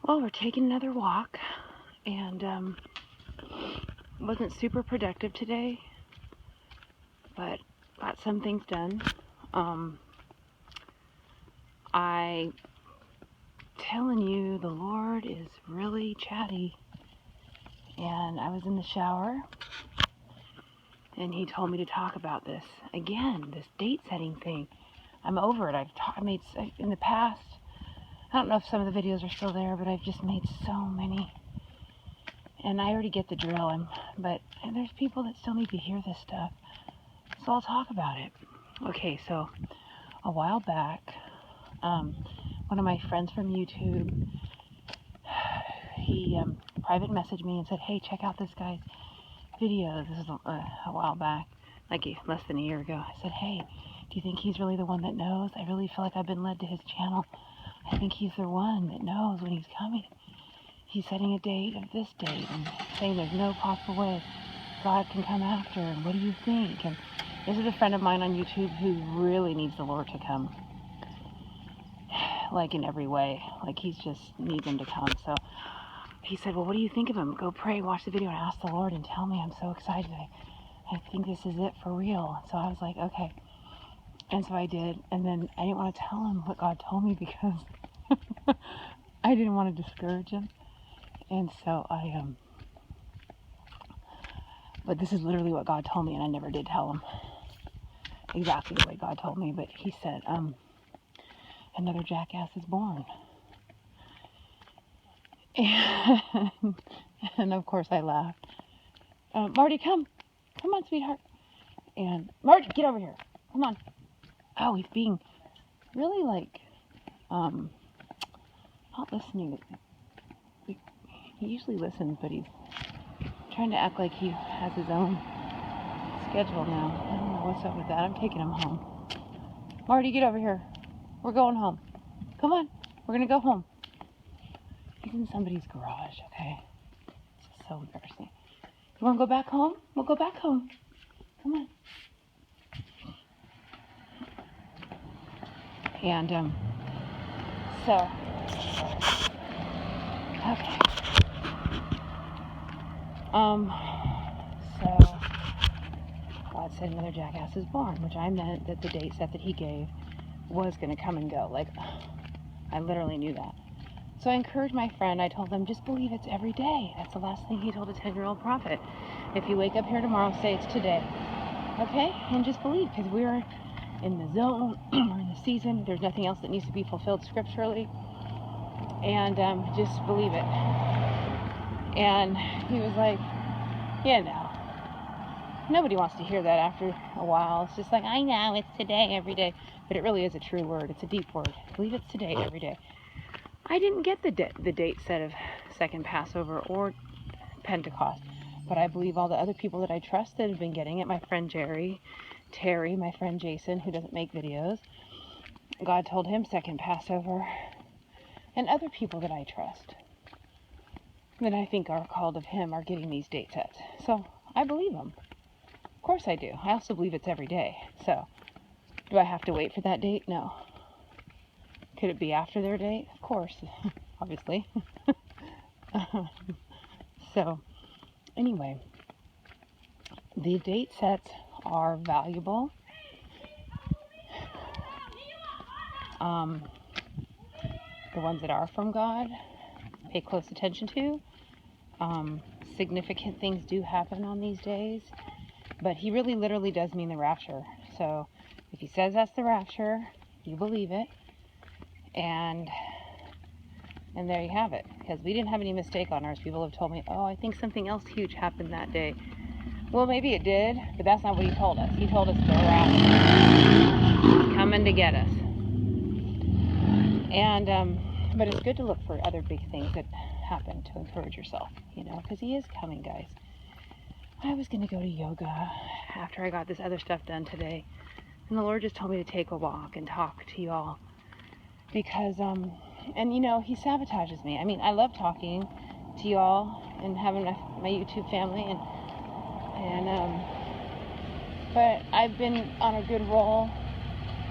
Well, we're taking another walk, and wasn't super productive today, but got some things done. I telling you, the Lord is really chatty. And I was in the shower, and He told me to talk about this again. This date setting thing. I'm over it. I made in the past. I don't know if some of the videos are still there, but I've just made so many. And I already get the drill, but there's people that still need to hear this stuff. So I'll talk about it. Okay, so a while back, one of my friends from YouTube, he private messaged me and said, hey, check out this guy's videos. This is a while back, like less than a year ago. I said, hey, do you think he's really the one that knows? I really feel like I've been led to his channel. I think he's the one that knows when he's coming. He's setting a date of this date and saying there's no possible way God can come after, and what do you think? And this is a friend of mine on YouTube who really needs the Lord to come, like in every way. Like he's just needs him to come. So he said, well, what do you think of him? Go pray, watch the video, and ask the Lord and tell me. I'm so excited. I think this is it for real. So I was like, okay. And so I did. And then I didn't want to tell him what God told me because I didn't want to discourage him. And so but this is literally what God told me, and I never did tell him exactly the way God told me. But he said, another jackass is born. And of course I laughed. Marty, come on, sweetheart. And Marty, get over here. Come on. Oh, he's being really like, not listening. He usually listens, but he's trying to act like he has his own schedule now. I don't know what's up with that. I'm taking him home. Marty, get over here. We're going home. Come on. We're going to go home. He's in somebody's garage, okay? It's so embarrassing. You want to go back home? We'll go back home. Come on. And, so, okay. So, God said another jackass is born, which I meant that the date set that he gave was going to come and go. Like, I literally knew that. So I encouraged my friend. I told them, just believe it's every day. That's the last thing he told a 10-year-old prophet. If you wake up here tomorrow, say it's today. Okay? And just believe, because we're in the zone, we're in the season. There's nothing else that needs to be fulfilled scripturally. And just believe it. And he was like, nobody wants to hear that after a while. It's just like, I know, it's today every day. But it really is a true word. It's a deep word. Believe it's today every day. I didn't get the date set of second Passover or Pentecost, but I believe all the other people that I trusted have been getting it. My friend Terry, my friend Jason, who doesn't make videos, God told him second Passover, and other people that I trust that I think are called of him are getting these date sets. So I believe them. Of course I do. I also believe it's every day. So do I have to wait for that date? No. Could it be after their date? Of course, obviously. So, anyway, the date sets are valuable. The ones that are from God, pay close attention to. Significant things do happen on these days, but he really literally does mean the rapture. So, if he says that's the rapture, you believe it. And there you have it. Because we didn't have any mistake on ours. People have told me, oh, I think something else huge happened that day. Well, maybe it did, but that's not what he told us. He told us the rapture. He's coming to get us. And, but it's good to look for other big things that happen to encourage yourself, because he is coming, guys. I was going to go to yoga after I got this other stuff done today. And the Lord just told me to take a walk and talk to y'all. Because, and he sabotages me. I mean, I love talking to y'all and having my YouTube family, but I've been on a good roll.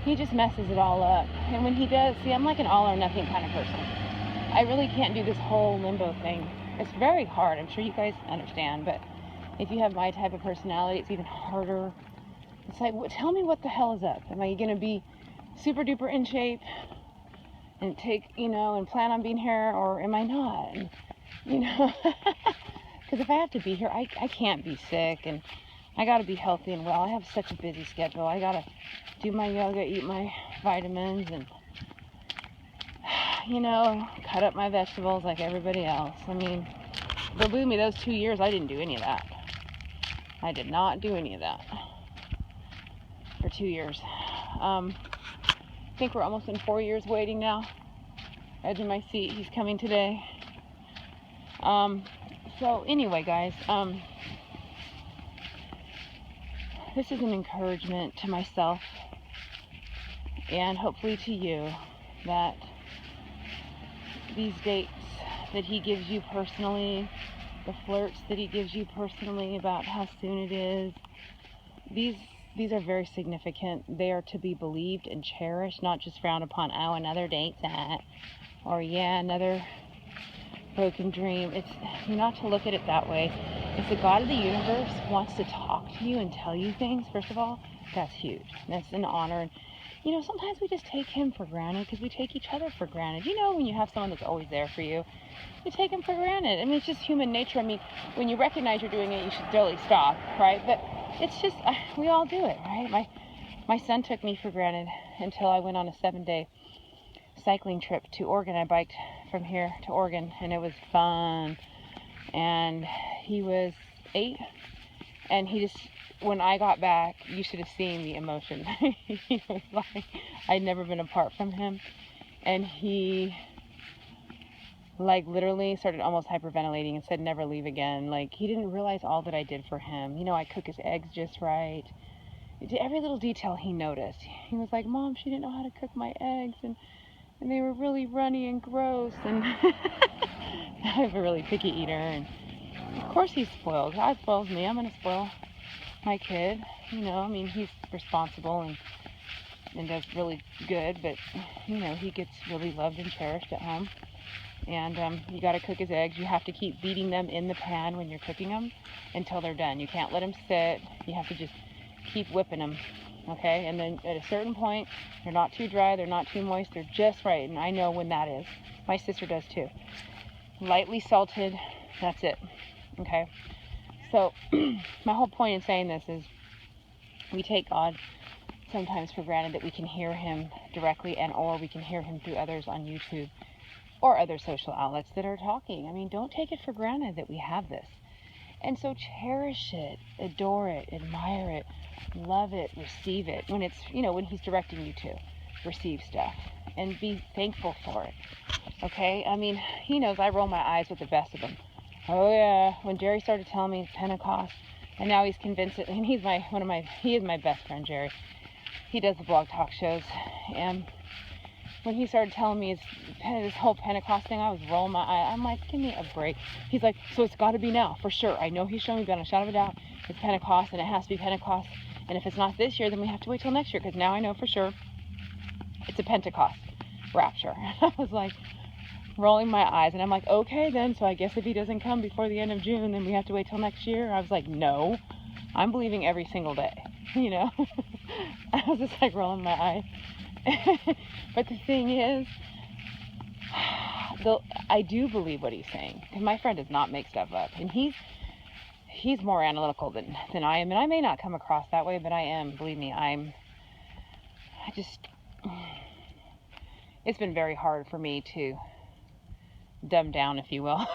He just messes it all up. And when he does, see, I'm like an all or nothing kind of person. I really can't do this whole limbo thing. It's very hard. I'm sure you guys understand, but if you have my type of personality, it's even harder. It's like, tell me what the hell is up. Am I going to be super duper in shape and take, and plan on being here, or am I not? And, because if I have to be here, I can't be sick, and I got to be healthy and well. I have such a busy schedule. I got to do my yoga, eat my vitamins, and, cut up my vegetables like everybody else. I mean, believe me, those 2 years, I didn't do any of that. I did not do any of that for 2 years. I think we're almost in 4 years waiting now. Edge of my seat, he's coming today. So anyway, guys, this is an encouragement to myself and hopefully to you that these dates that he gives you personally, the flirts that he gives you personally about how soon it is, these are very significant. They are to be believed and cherished, not just frowned upon. Oh, another date set, or yeah, another broken dream. You're not to look at it that way. If the God of the universe wants to talk to you and tell you things, first of all, that's huge. That's an honor. And sometimes we just take him for granted because we take each other for granted. When you have someone that's always there for you, you take him for granted. I mean, it's just human nature. I mean, when you recognize you're doing it, you should really stop, right? But it's just, we all do it, right? My son took me for granted until I went on a 7-day cycling trip to Oregon. I biked from here to Oregon, and it was fun. And he was 8, and he just, when I got back, you should have seen the emotion. He was like, I'd never been apart from him, and he literally started almost hyperventilating and said never leave again. He didn't realize all that I did for him. I cook his eggs just right. Every little detail he noticed. He was like, Mom, she didn't know how to cook my eggs, and they were really runny and gross. And I'm a really picky eater, and of course he's spoiled. God spoils me. I'm gonna spoil my kid. He's responsible and does really good, but he gets really loved and cherished at home. And you got to cook his eggs. You have to keep beating them in the pan when you're cooking them until they're done. You can't let them sit. You have to just keep whipping them, okay? And then at a certain point, they're not too dry, they're not too moist, they're just right. And I know when that is. My sister does too. Lightly salted, that's it, okay? So my whole point in saying this is we take God sometimes for granted that we can hear him directly, and or we can hear him through others on YouTube or other social outlets that are talking. I mean, don't take it for granted that we have this. And so cherish it, adore it, admire it, love it, receive it. When it's, when he's directing you to receive stuff, and be thankful for it. Okay? I mean, he knows I roll my eyes with the best of them. Oh yeah, when Jerry started telling me it's Pentecost, and now he's convinced it, and he is my best friend, Jerry. He does the blog talk shows, and when he started telling me this whole Pentecost thing, I was rolling my eye. I'm like, give me a break. He's like, so it's got to be now, for sure. I know he's showing me beyond a shadow of a doubt. It's Pentecost, and it has to be Pentecost. And if it's not this year, then we have to wait till next year, because now I know for sure it's a Pentecost rapture. I was like rolling my eyes, and I'm like, okay then, so I guess if he doesn't come before the end of June, then we have to wait till next year. I was like, no, I'm believing every single day, I was just like rolling my eyes. But the thing is, I do believe what he's saying, because my friend does not make stuff up, and he's more analytical than I am, and I may not come across that way, but I am. Believe me, it's been very hard for me to dumb down, if you will.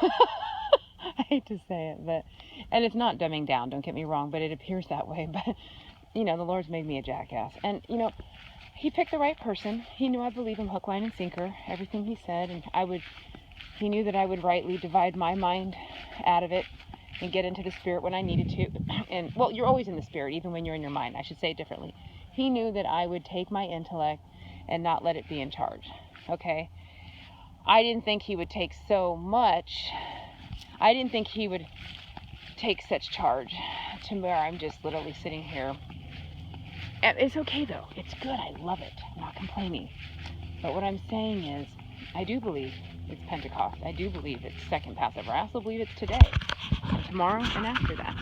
I hate to say it, and it's not dumbing down, don't get me wrong, but it appears that way. But the Lord's made me a jackass, and he picked the right person. He knew I believe him hook, line, and sinker, everything he said, and he knew that I would rightly divide my mind out of it and get into the spirit when I needed to. And, well, you're always in the spirit, even when you're in your mind. I should say it differently. He knew that I would take my intellect and not let it be in charge, okay? I didn't think he would take so much. I didn't think he would take such charge to where I'm just literally sitting here. And it's okay, though. It's good. I love it. I'm not complaining. But what I'm saying is, I do believe it's Pentecost. I do believe it's second Passover. I also believe it's today, and tomorrow, and after that.